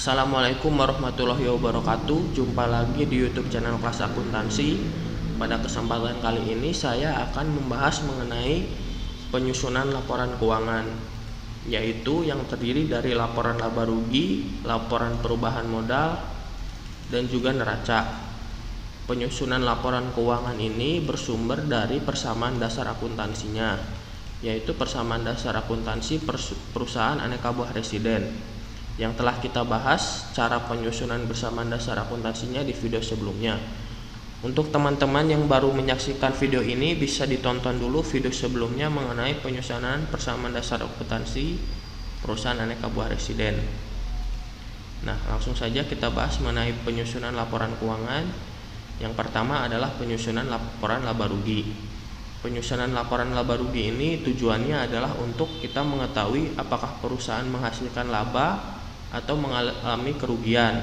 Assalamualaikum warahmatullahi wabarakatuh. Jumpa lagi di YouTube channel Kelas Akuntansi. Pada kesempatan kali ini saya akan membahas mengenai penyusunan laporan keuangan, yaitu yang terdiri dari laporan laba rugi, laporan perubahan modal, dan juga neraca. Penyusunan laporan keuangan ini bersumber dari persamaan dasar akuntansinya, yaitu persamaan dasar akuntansi perusahaan aneka buah residen, yang telah kita bahas cara penyusunan bersamaan dasar akuntansinya di video sebelumnya. Untuk teman-teman yang baru menyaksikan video ini, bisa ditonton dulu video sebelumnya mengenai penyusunan persamaan dasar akuntansi perusahaan aneka buah residen. Nah, langsung saja kita bahas mengenai penyusunan laporan keuangan. Yang pertama adalah penyusunan laporan laba rugi. Penyusunan laporan laba rugi ini tujuannya adalah untuk kita mengetahui apakah perusahaan menghasilkan laba atau mengalami kerugian,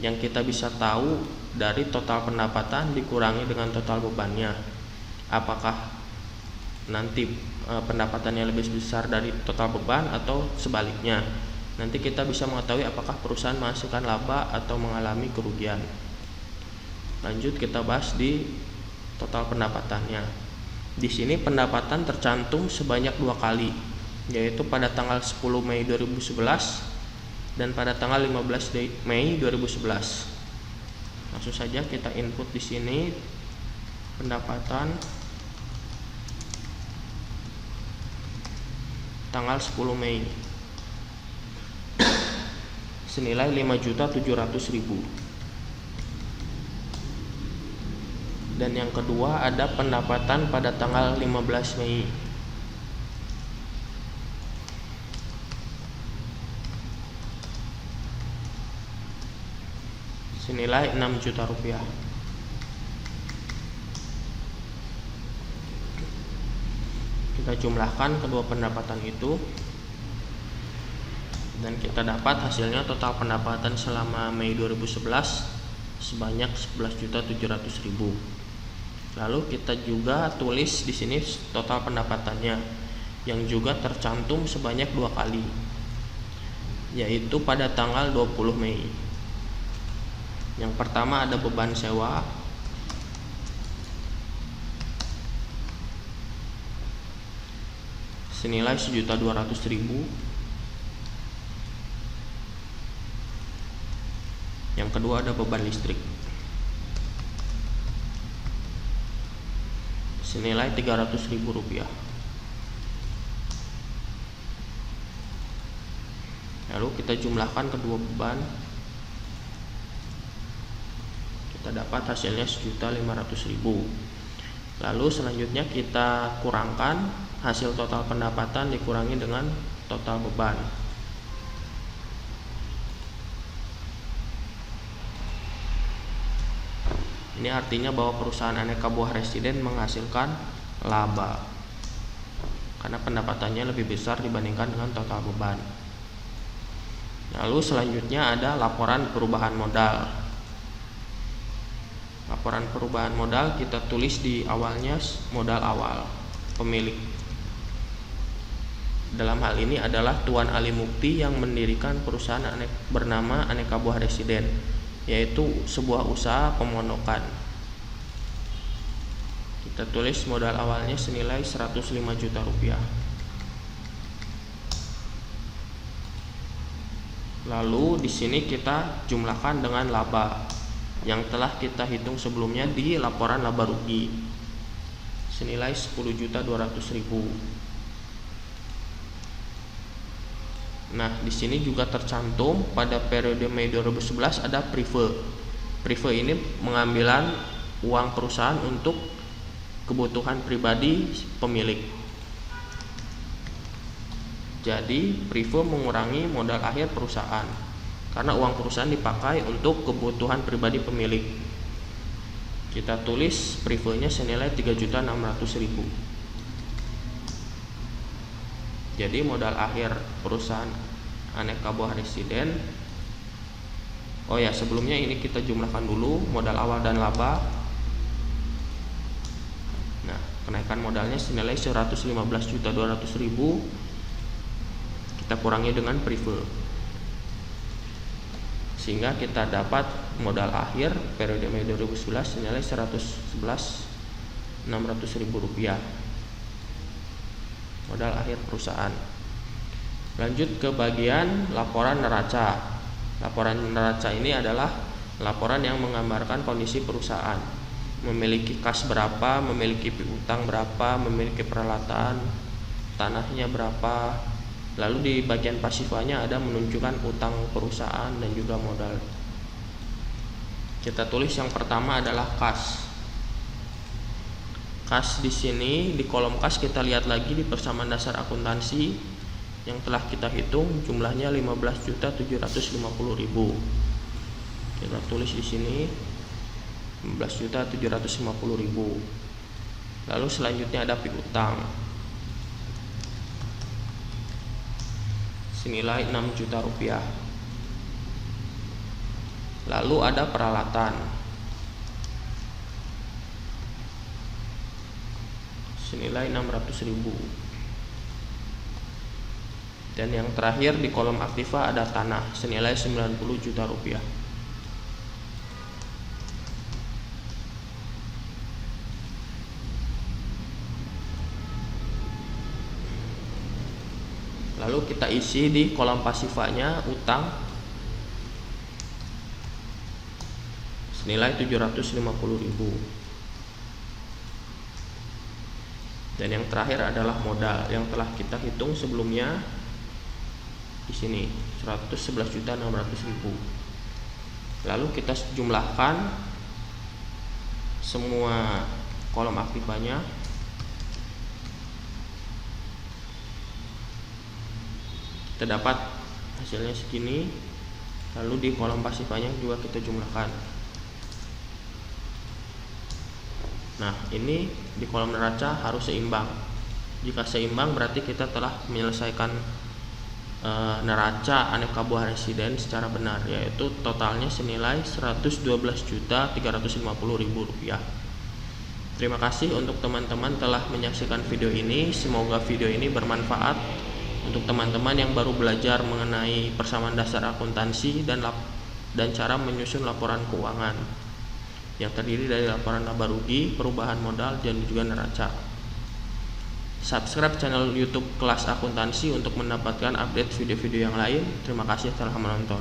yang kita bisa tahu dari total pendapatan dikurangi dengan total bebannya. Apakah nanti pendapatannya lebih besar dari total beban atau sebaliknya. Nanti kita bisa mengetahui apakah perusahaan menghasilkan laba atau mengalami kerugian. Lanjut kita bahas di total pendapatannya. Di sini pendapatan tercantum sebanyak 2 kali, yaitu pada tanggal 10 Mei 2011 dan pada tanggal 15 Mei 2011. Langsung saja kita input di sini pendapatan tanggal 10 Mei senilai 5.700.000. Dan yang kedua ada pendapatan pada tanggal 15 Mei senilai 6 juta rupiah. Kita jumlahkan kedua pendapatan itu dan kita dapat hasilnya total pendapatan selama Mei 2011 sebanyak 11.700.000. Lalu kita juga tulis di sini total pendapatannya yang juga tercantum sebanyak 2 kali, yaitu pada tanggal 20 Mei. Yang pertama ada beban sewa senilai 1.200.000. Yang kedua ada beban listrik senilai 300.000 rupiah. Lalu kita jumlahkan kedua beban, kita dapat hasilnya 1.500.000. Lalu selanjutnya kita kurangkan hasil total pendapatan dikurangi dengan total beban. Ini artinya bahwa perusahaan aneka buah residen menghasilkan laba karena pendapatannya lebih besar dibandingkan dengan total beban. Lalu selanjutnya ada laporan perubahan modal. Laporan perubahan modal kita tulis di awalnya modal awal pemilik. Dalam hal ini adalah Tuan Ali Mukti yang mendirikan perusahaan bernama Aneka Buah Residen, yaitu sebuah usaha pemondokan. Kita tulis modal awalnya senilai 105 juta rupiah. Lalu di sini kita jumlahkan dengan laba yang telah kita hitung sebelumnya di laporan laba rugi senilai 10.200.000. Nah, di sini juga tercantum pada periode Mei 2011 ada prive. Prive ini pengambilan uang perusahaan untuk kebutuhan pribadi pemilik. Jadi, prive mengurangi modal akhir perusahaan karena uang perusahaan dipakai untuk kebutuhan pribadi pemilik. Kita tulis privenya senilai 3.600.000. Jadi modal akhir perusahaan aneka buah residen. Oh ya, sebelumnya ini kita jumlahkan dulu modal awal dan laba. Nah, kenaikan modalnya senilai 115.200.000. Kita kurangi dengan prive. sehingga kita dapat modal akhir periode Mei 2011 senilai Rp111.600.000 modal akhir perusahaan. Lanjut ke bagian laporan neraca. Laporan neraca ini adalah laporan yang menggambarkan kondisi perusahaan, memiliki kas berapa, memiliki piutang berapa, memiliki peralatan, tanahnya berapa. Lalu di bagian pasifanya ada menunjukkan utang perusahaan dan juga modal. Kita tulis yang pertama adalah kas. Kas di sini di kolom kas kita lihat lagi di persamaan dasar akuntansi yang telah kita hitung jumlahnya 15.750.000. Kita tulis di sini 15.750.000. Lalu selanjutnya ada piutang senilai Rp6 juta. Lalu ada peralatan senilai 600.000. Dan yang terakhir di kolom aktiva ada tanah senilai Rp90 juta. Lalu kita isi di kolom pasifanya utang senilai Rp750.000. Dan yang terakhir adalah modal yang telah kita hitung sebelumnya di sini Rp111.600.000. Lalu kita jumlahkan semua kolom aktifanya. Kita dapat hasilnya segini. Lalu di kolom pasifanya juga kita jumlahkan. Nah, ini di kolom neraca harus seimbang. Jika seimbang berarti kita telah menyelesaikan neraca aneka buah residen secara benar, yaitu totalnya senilai Rp112.350.000. Terima kasih untuk teman-teman telah menyaksikan video ini. Semoga video ini bermanfaat untuk teman-teman yang baru belajar mengenai persamaan dasar akuntansi dan cara menyusun laporan keuangan yang terdiri dari laporan laba rugi, perubahan modal, dan juga neraca. Subscribe channel YouTube Kelas Akuntansi untuk mendapatkan update video-video yang lain. Terima kasih telah menonton.